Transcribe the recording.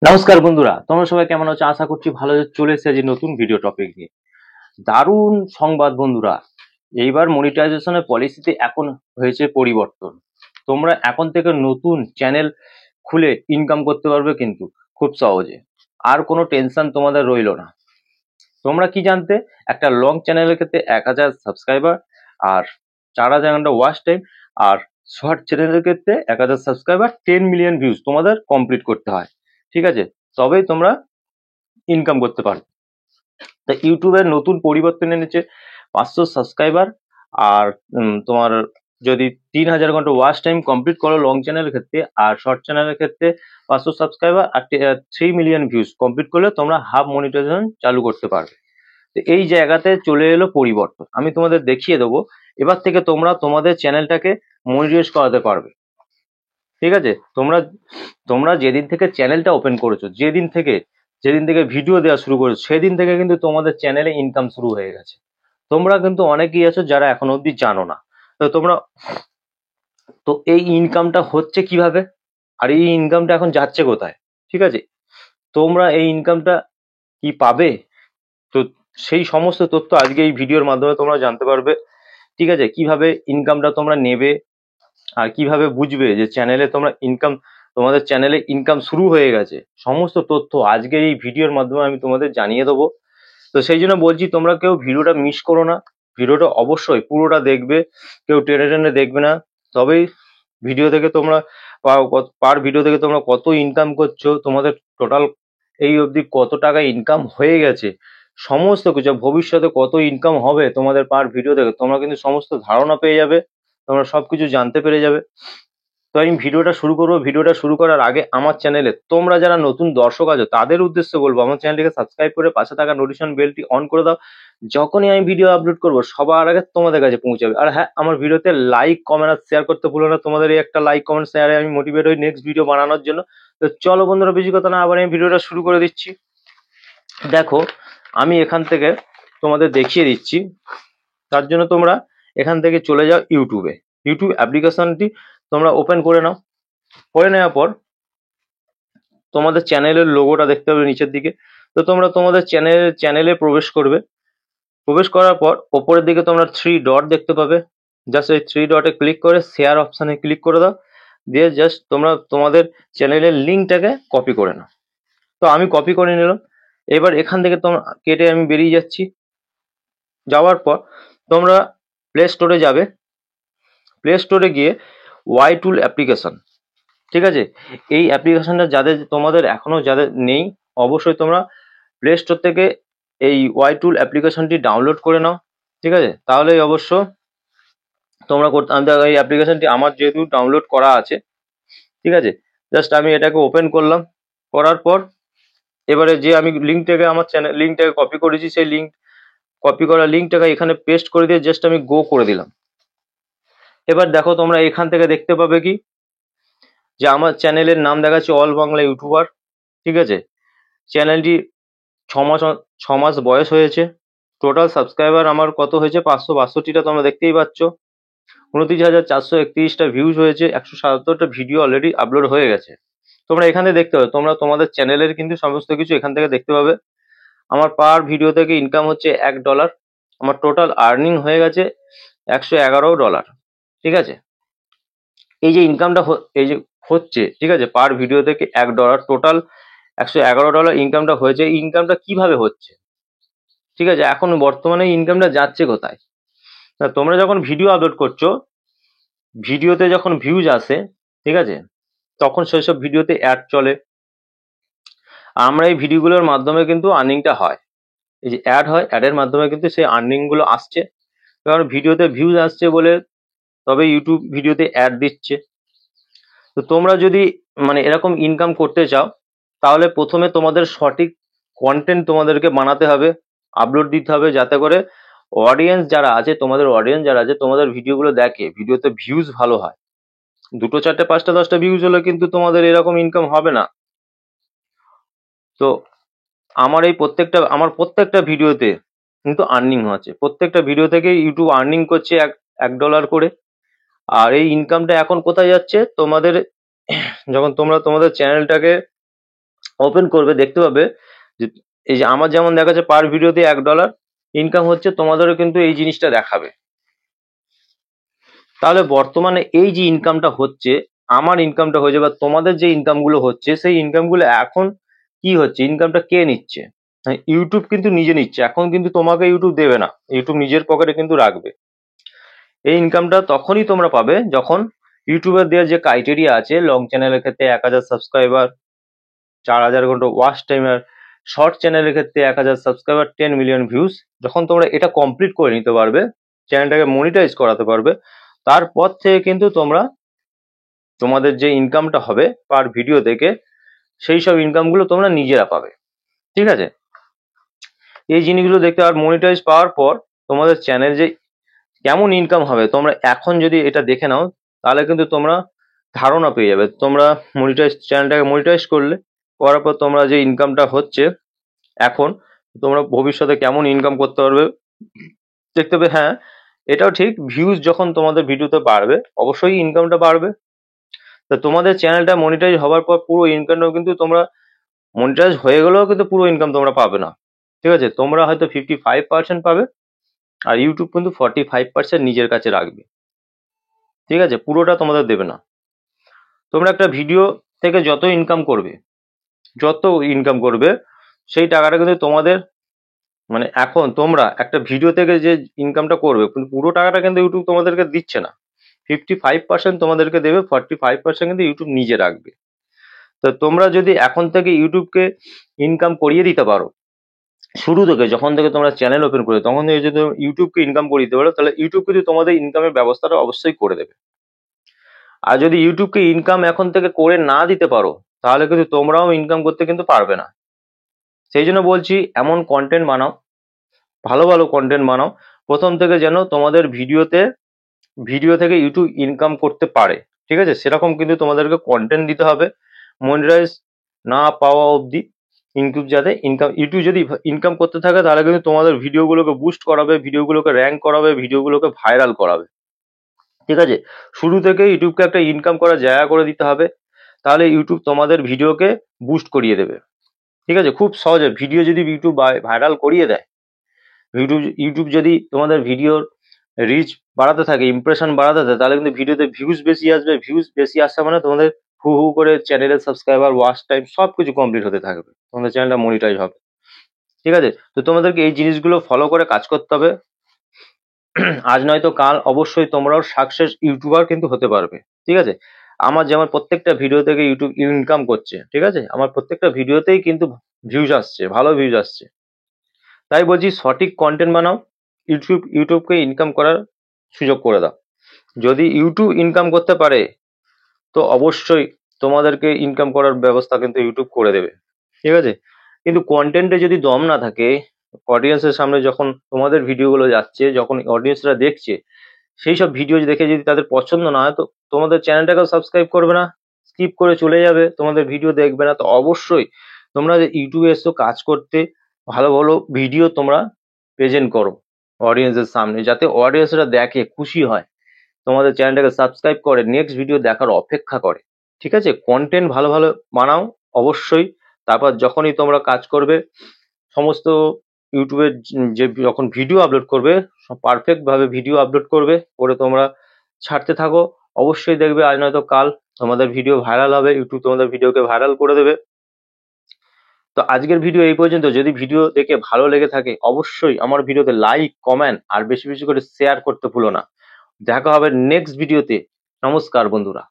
নমস্কার বন্ধুরা, তোমরা সবাই কেমন আছো? আশা করছি ভালো আছো। চলে এসেছে আজ নতুন ভিডিও টপিক নিয়ে। দারুণ সংবাদ বন্ধুরা, এইবার মনিটাইজেশনের পলিসিতে এখন হয়েছে পরিবর্তন। তোমরা এখন থেকে নতুন চ্যানেল খুলে ইনকাম করতে পারবে কিন্তু খুব সহজে। আর কোনো টেনশন তোমাদের রইলো না। তোমরা কি জানতে? একটা লং চ্যানেলের ক্ষেত্রে 1000 সাবস্ক্রাইবার আর 4000 ঘন্টা ওয়াচ টাইম, আর শর্ট চ্যানেলের ক্ষেত্রে 1000 সাবস্ক্রাইবার 10 মিলিয়ন ভিউজ তোমাদের কমপ্লিট করতে হয়। ঠিক আছে, তবেই তোমরা ইনকাম করতে পারবে। তা ইউটিউবের নতুন পরিবর্তন এনেছে 500 সাবস্ক্রাইবার আর তোমার যদি 3000 ঘন্টা ওয়াচ টাইম কমপ্লিট করো লং চ্যানেলের ক্ষেত্রে, আর শর্ট চ্যানেলের ক্ষেত্রে 500 সাবস্ক্রাইবার আর 3 মিলিয়ন ভিউজ কমপ্লিট করলে তোমরা হাফ মনিটাইজেশন চালু করতে পারবে। তো এই জায়গাতে চলে এলো পরিবর্তন, আমি তোমাদের দেখিয়ে দেবো। এবার থেকে তোমরা তোমাদের চ্যানেলটাকে মনিটাইজ করাতে পারবে। ঠিক আছে, তোমরা তোমরা যেদিন থেকে চ্যানেলটা ওপেন করেছো, যেদিন থেকে ভিডিও দেওয়া শুরু করেছো, সেদিন থেকে কিন্তু তোমাদের চ্যানেলে ইনকাম শুরু হয়ে গেছে। তোমরা কিন্তু অনেকেই আছো যারা এখন অবধি জানো না। তো এই ইনকামটা হচ্ছে কিভাবে, আর এই ইনকামটা এখন যাচ্ছে কোথায়? ঠিক আছে, তোমরা এই ইনকামটা কি পাবে? তো সেই সমস্ত তথ্য আজকে এই ভিডিওর মাধ্যমে তোমরা জানতে পারবে। ঠিক আছে, কিভাবে ইনকামটা তোমরা নেবে আর কিভাবে বুঝবে যে তোমাদের চ্যানেলে ইনকাম শুরু হয়ে গেছে, সমস্ত তথ্য আজকের এই ভিডিওর মাধ্যমে আমি তোমাদের জানিয়ে দেবো। তো সেই জন্য বলছি, তোমরা কেউ ভিডিওটা মিস করো না, ভিডিওটা অবশ্যই পুরোটা দেখবে, কেউ টেনে টেনে দেখবে না। তবেই ভিডিও থেকে তোমরা পার ভিডিও থেকে তোমরা কত ইনকাম করছো, তোমাদের টোটাল এই অবধি কত টাকা ইনকাম হয়ে গেছে, সমস্ত কিছু ভবিষ্যতে কত ইনকাম হবে তোমাদের পার ভিডিও থেকে, তোমরা কিন্তু সমস্ত ধারণা পেয়ে যাবে, তোমরা সবকিছু জানতে পেরে যাবে। তো আমি ভিডিওটা শুরু করবো। ভিডিওটা শুরু করার আগে আমার চ্যানেলে তোমরা যারা নতুন দর্শক আছো তাদের উদ্দেশ্যে বলবো, আমার চ্যানেলটিকে সাবস্ক্রাইব করে পাশে থাকা নোটিফিকেশন বেলটি অন করে দাও। যখনই আমি ভিডিও আপলোড করবো সবার আগে তোমাদের কাছে পৌঁছাবে। আর হ্যাঁ, আমার ভিডিওতে লাইক কমেন্ট আর শেয়ার করতে ভুলো না। তোমাদের এই একটা লাইক কমেন্ট শেয়ারে আমি মোটিভেট হই নেক্সট ভিডিও বানানোর জন্য। তো চলো বন্ধুরা, বেশি কথা না আবার আমি ভিডিওটা শুরু করে দিচ্ছি। দেখো, আমি এখান থেকে তোমাদের দেখিয়ে দিচ্ছি। তার জন্য তোমরা এখান থেকে চলে যাও ইউটিউবে। ইউটিউব অ্যাপ্লিকেশনটি তোমরা ওপেন করে নাও। করে নেওয়ার পর তোমাদের চ্যানেলের লোগোটা দেখতে পাবে নিচের দিকে। তো তোমরা তোমাদের চ্যানেলে প্রবেশ করবে। প্রবেশ করার পর ওপরের দিকে তোমরা 3 ডট দেখতে পাবে। জাস্ট এই 3 ডটে ক্লিক করে শেয়ার অপশানে ক্লিক করে দাও। দিয়ে জাস্ট তোমরা তোমাদের চ্যানেলের লিঙ্কটাকে কপি করে নাও। তো আমি কপি করে নিলাম। এবার এখান থেকে তোমরা কেটে আমি বেরিয়ে যাচ্ছি। যাওয়ার পর তোমরা প্লে স্টোরে যাবে। প্লে স্টোরে গিয়ে ওয়াই টুল অ্যাপ্লিকেশন, ঠিক আছে, এই অ্যাপ্লিকেশনটা তোমাদের এখনো যাদের নেই, অবশ্যই তোমরা প্লে স্টোর থেকে এই ওয়াই টুল অ্যাপ্লিকেশনটি ডাউনলোড করে নাও। ঠিক আছে, তাহলেই অবশ্য তোমরা এই অ্যাপ্লিকেশনটি আমার যেহেতু ডাউনলোড করা আছে। ঠিক আছে, জাস্ট আমি এটাকে ওপেন করলাম। করার পর এবারে যে আমি আমার চ্যানেল লিঙ্কটাকে কপি করেছি, সেই কপি করা লিঙ্কটাকে এখানে পেস্ট করে দিয়ে জাস্ট আমি গো করে দিলাম। এবার দেখো, তোমরা এখান থেকে দেখতে পাবে কি যে আমার চ্যানেলের নাম দেখাচ্ছে অল বাংলা ইউটিউবার। ঠিক আছে, চ্যানেলটি 6 মাস বয়স হয়েছে। টোটাল সাবস্ক্রাইবার আমার কত হয়েছে? 562টা, তোমরা দেখতেই পাচ্ছ। 29,431টা ভিউজ হয়েছে। 177টা ভিডিও অলরেডি আপলোড হয়ে গেছে। তোমরা এখানে দেখতে পাবে, তোমরা তোমাদের চ্যানেলের কিন্তু সমস্ত কিছু এখান থেকে দেখতে পাবে। আমার পার ভিডিও থেকে ইনকাম হচ্ছে $1। আমার টোটাল আর্নিং হয়ে গেছে $111। ঠিক আছে, এই যে ইনকামটা এই যে হচ্ছে, ঠিক আছে, পার ভিডিও থেকে $1, টোটাল $111 ইনকামটা হয়েছে। ইনকামটা কিভাবে হচ্ছে? ঠিক আছে, এখন বর্তমানে ইনকামটা যাচ্ছে কোথায়? না, তোমরা যখন ভিডিও আপলোড করছো, ভিডিওতে যখন ভিউজ আসে, ঠিক আছে, তখন সেসব ভিডিওতে অ্যাড চলে। আমরা এই ভিডিওগুলোর মাধ্যমে কিন্তু আর্নিংটা হয়। এই যে অ্যাড হয়, অ্যাডের মাধ্যমে কিন্তু সেই আর্নিং গুলো আসছে। কারণ ভিডিওতে ভিউজ আসছে বলে তবে ইউটিউব ভিডিওতে অ্যাড দিচ্ছে। তো তোমরা যদি এরকম ইনকাম করতে চাও, তাহলে প্রথমে তোমাদের সঠিক কন্টেন্ট তোমাদেরকে বানাতে হবে, আপলোড দিতে হবে, যাতে করে অডিয়েন্স যারা আছে তোমাদের ভিডিওগুলো দেখে, ভিডিওতে ভিউজ ভালো হয়। 2, 4, 5, 10টা ভিউজ হলে কিন্তু তোমাদের এরকম ইনকাম হবে না। তো আমার প্রত্যেকটা ভিডিওতে কিন্তু আর্নিং হচ্ছে। প্রত্যেকটা ভিডিও থেকে ইউটিউব আর্নিং করছে $1 করে। আর এই ইনকামটা এখন কোথায় যাচ্ছে? যখন তোমরা তোমাদের চ্যানেলটাকে ওপেন করবে দেখতে পাবে যে এই যে আমার যেমন দেখাচ্ছে পার ভিডিওতে $1 ইনকাম হচ্ছে, তোমাদেরও কিন্তু এই জিনিসটা দেখাবে। তাহলে বর্তমানে এই যে ইনকামটা হচ্ছে, আমার ইনকামটা হয়ে যাবে, তোমাদের যে ইনকাম গুলো হচ্ছে সেই ইনকাম গুলো এখন কি হচ্ছে, ইনকামটা কে নিচ্ছে? ইউটিউব কিন্তু নিজে নিচ্ছে। এখন কিন্তু তোমাকে ইউটিউব দেবে না, ইউটিউব নিজের পকেটে কিন্তু রাখবে। এই ইনকামটা তখনই তোমরা পাবে যখন ইউটিউবের দেওয়ার যে ক্রাইটেরিয়া আছে, লং চ্যানেলের ক্ষেত্রে 1000 সাবস্ক্রাইবার, 4000 ঘন্টা ওয়াচ টাইম, আর শর্ট চ্যানেলের ক্ষেত্রে 1000 সাবস্ক্রাইবার, 10 মিলিয়ন ভিউজ, যখন তোমরা এটা কমপ্লিট করে নিতে পারবে, চ্যানেলটাকে মনিটাইজ করাতে পারবে, তারপর থেকে কিন্তু তোমরা তোমাদের যে ইনকামটা হবে পার ভিডিও থেকে, সেই সব ইনকামগুলো তোমরা নিজেরা পাবে। ঠিক আছে, এই জিনিসগুলো দেখতে, আর মনিটাইজ পাওয়ার পর তোমাদের চ্যানেল যে কেমন ইনকাম হবে, তোমরা এখন যদি এটা দেখে নাও তাহলে কিন্তু তোমরা ধারণা পেয়ে যাবে। তোমরা মনিটাইজ চ্যানেলটাকে মনিটাইজ করলে, করার পর তোমরা যে ইনকামটা হচ্ছে এখন, তোমরা ভবিষ্যতে কেমন ইনকাম করতে পারবে দেখতে পাবে। হ্যাঁ, এটাও ঠিক, ভিউজ যখন তোমাদের ভিডিওতে বাড়বে অবশ্যই ইনকামটা বাড়বে। তো তোমাদের চ্যানেলটা মনিটাইজ হওয়ার পর পুরো ইনকামটাও কিন্তু তোমরা, মনিটাইজ হয়ে গেলেও কিন্তু পুরো ইনকাম তোমরা পাবে না। ঠিক আছে, তোমরা হয়তো 55% পাবে, আর ইউটিউব কিন্তু 45% নিজের কাছে রাখবে। ঠিক আছে, পুরোটা তোমাদের দেবে না। তোমরা একটা ভিডিও থেকে যত ইনকাম করবে সেই টাকাটা কিন্তু তোমাদের, মানে এখন তোমরা একটা ভিডিও থেকে যে ইনকামটা করবে, কিন্তু পুরো টাকাটা কিন্তু ইউটিউব তোমাদেরকে দিচ্ছে না। 55% তোমাদেরকে দেবে, 45% কিন্তু ইউটিউব নিজে রাখবে। তো তোমরা যদি এখন থেকে ইউটিউবকে ইনকাম করিয়ে দিতে পারো, শুরু থেকে যখন থেকে তোমরা চ্যানেল ওপেন করে, তখন থেকে যদি ইউটিউবকে ইনকাম করিয়ে দিতে পারো, তাহলে ইউটিউব কিন্তু তোমাদের ইনকামের ব্যবস্থাটা অবশ্যই করে দেবে। আর যদি ইউটিউবকে ইনকাম এখন থেকে করে না দিতে পারো, তাহলে কিন্তু তোমরাও ইনকাম করতে কিন্তু পারবে না। সেই জন্য বলছি, এমন কন্টেন্ট বানাও, ভালো ভালো কন্টেন্ট বানাও, প্রথম থেকে যেন তোমাদের ভিডিও থেকে ইউটিউব ইনকাম করতে পারে। ঠিক আছে, সেরকম কিন্তু তোমাদেরকে কন্টেন্ট দিতে হবে। মনিটাইজ না পাওয়া অবধি ইউটিউব ইউটিউব যদি ইনকাম করতে থাকে, তাহলে কিন্তু তোমাদের ভিডিওগুলোকে বুস্ট করাবে, ভিডিওগুলোকে র্যাঙ্ক করাবে, ভিডিওগুলোকে ভাইরাল করাবে। ঠিক আছে, শুরু থেকে ইউটিউবকে একটা ইনকাম করার জায়গা করে দিতে হবে, তাহলে ইউটিউব তোমাদের ভিডিওকে বুস্ট করিয়ে দেবে। ঠিক আছে, খুব সহজে ভিডিও যদি ইউটিউব ভাইরাল করিয়ে দেয়, ইউটিউব যদি তোমাদের ভিডিওর রিচ বাড়াতে থাকে, ইমপ্রেশন বাড়াতে থাকে, তাহলে কিন্তু ভিডিওতে ভিউজ বেশি আসবে। ভিউজ বেশি আসছে মানে তোমাদের হু হু করে চ্যানেলের সাবস্ক্রাইবার, ওয়াচ টাইম সবকিছু কমপ্লিট হতে থাকবে, তোমাদের চ্যানেলটা মনিটাইজ হবে। ঠিক আছে, তো তোমাদেরকে এই জিনিসগুলো ফলো করে কাজ করতে হবে। আজ নয়তো কাল অবশ্যই তোমরাও সাকসেস ইউটিউবার কিন্তু হতে পারবে। ঠিক আছে, আমার যেমন প্রত্যেকটা ভিডিও থেকে ইউটিউব ইনকাম করছে, ঠিক আছে, আমার প্রত্যেকটা ভিডিওতেই কিন্তু ভিউজ আসছে, ভালো ভিউজ আসছে। তাই বলছি, সঠিক কন্টেন্ট বানাও, ইউটিউবকে ইনকাম করার সুযোগ করে দাও। যদি ইউটিউব ইনকাম করতে পারে, তো অবশ্যই তোমাদেরকে ইনকাম করার ব্যবস্থা কিন্তু ইউটিউব করে দেবে। ঠিক আছে, কিন্তু কন্টেন্টে যদি দম না থাকে, অডিয়েন্সের সামনে যখন তোমাদের ভিডিওগুলো যাচ্ছে, যখন অডিয়েন্সরা দেখছে, সেই সব ভিডিও দেখে যদি তাদের পছন্দ না হয়, তো তোমাদের চ্যানেলটাকেও সাবস্ক্রাইব করবে না, স্কিপ করে চলে যাবে, তোমাদের ভিডিও দেখবে না। তো অবশ্যই তোমরা যে ইউটিউবে এসছো কাজ করতে, ভালো ভালো ভিডিও তোমরা প্রেজেন্ট করো অডিয়েন্সের সামনে, যাতে অডিয়েন্সরা দেখে, খুশি হয়, তোমাদের চ্যানেলটাকে সাবস্ক্রাইব করে নেক্সট ভিডিও দেখার অপেক্ষা করে। ঠিক আছে, কন্টেন্ট ভালো ভালো বানাও অবশ্যই। তারপর যখনই তোমরা কাজ করবে, সমস্ত ইউটিউবে যে যখন ভিডিও আপলোড করবে, পারফেক্ট ভাবে ভিডিও আপলোড করবে, করে তোমরা ছাড়তে থাকো, অবশ্যই দেখবে আজ নয়তো কাল তোমাদের ভিডিও ভাইরাল হবে, ইউটিউব তোমাদের ভিডিওকে ভাইরাল করে দেবে। তো আজকের ভিডিও এই পর্যন্ত। যদি ভিডিও দেখে ভালো লেগে থাকে, অবশ্যই আমার ভিডিওতে লাইক, কমেন্ট আর বেশি বেশি করে শেয়ার করতে ভুলো না। দেখা হবে নেক্সট ভিডিওতে। নমস্কার বন্ধুরা।